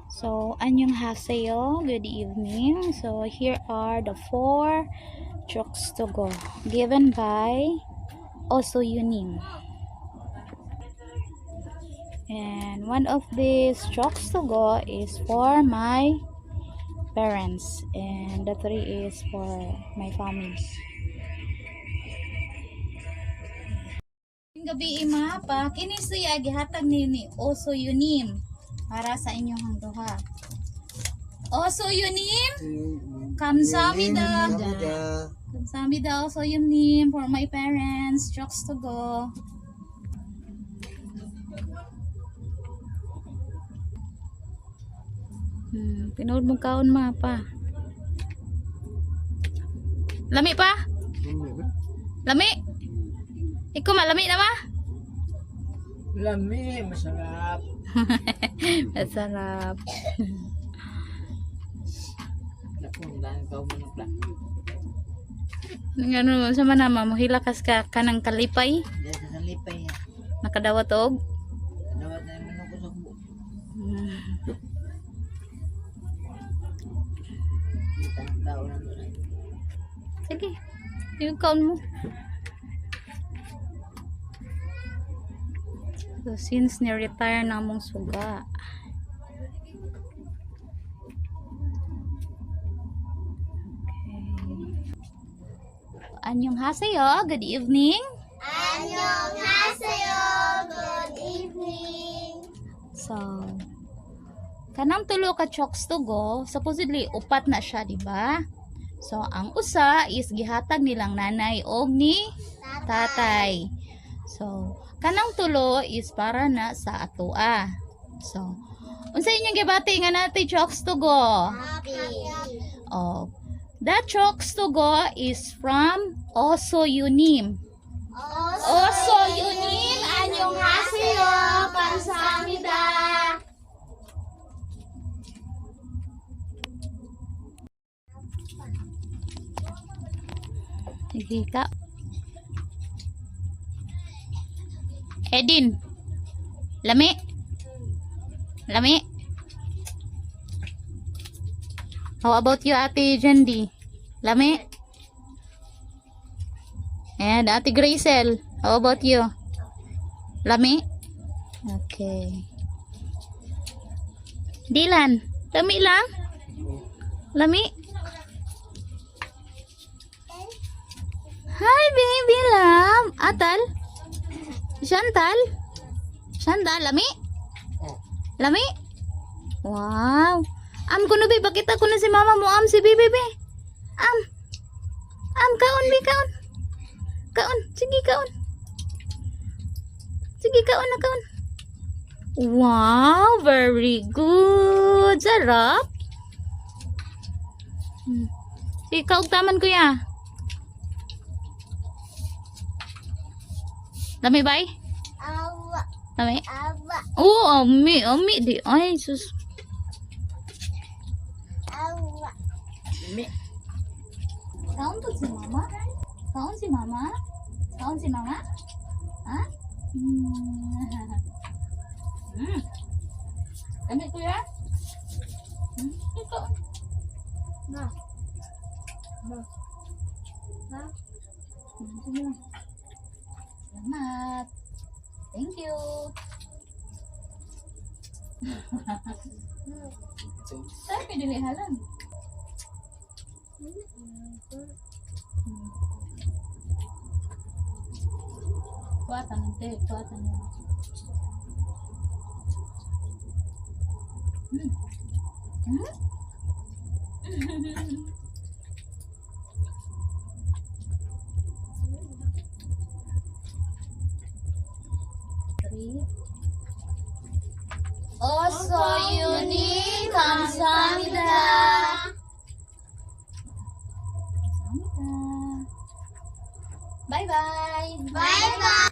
So, annyeonghaseyo, good evening. So, here are the 4 chokes to go given by Also Yunim. And one of these chokes to go is for my parents, and the 3 is for my family. Gabi imapa, kini siya gihatag ni Also Yunim para sa inyong duha. Also Yunim, kamsahamnida. Kamsahamnida Also Yunim for my parents, chokes to go. Pinood mong kaon pa. Lami pa? Lami? Ikaw malami na ma? Lami, masarap. Masarap. Nakundahan ka mo ng plan. Ano, sama nama, mahilakas ka kanang kalipay? Dahil sa lipay niya. Nakadawat og? Dawat na naman ako sa buo. Itang tao na doon. Sige, yung kaon mo. So, since ni-retire na mong suga. Okay. Annyeonghaseyo, good evening. Annyeonghaseyo, good evening. So, kanang tulo ka chokes to go, supposedly upat na siya, di ba? So, ang usa is gihatag nilang nanay og ni tatay. So, kanang tulo is para na sa atoa. So, unsa inyong gibati nga natin chokes to go? Happy. Oh, that chokes to go is from Also Yunim. Also Yunim, annyeonghaseyo, kamsahamnida. Sige ka. Edin. Lami. Lami. How about you, Ate Jendi? Lami. And Ate Gracel. How about you? Lami. Okay. Dylan. Lami lang? Lami. Hi, baby lam. Atal? Chantal? Chantal, lami? Lami? Wow. Am ko na, be. Pakita ko na si mama mo. Am, si bibi, be. Am, kaon, be, kaon. Kaon. Sige, kaon. Sige, kaon na, kaon. Wow, very good. Sarap. Sige, kaugtaman ko ya. Lami bay? Awa. Lami? Awa. Oh, ami di. Ay, sus. Awa. Lami. Kaon to si mama? Kaon si mama? Kaon si mama? Ha? Lami ko ya? Ikaw. Na. Na. Na. Sige lang. Salamat. Thank you. Saan ka dili halang? Kuwatan ng te, kuwatan ng. Also Yunim, kamsahamnida. Bye bye. Bye bye.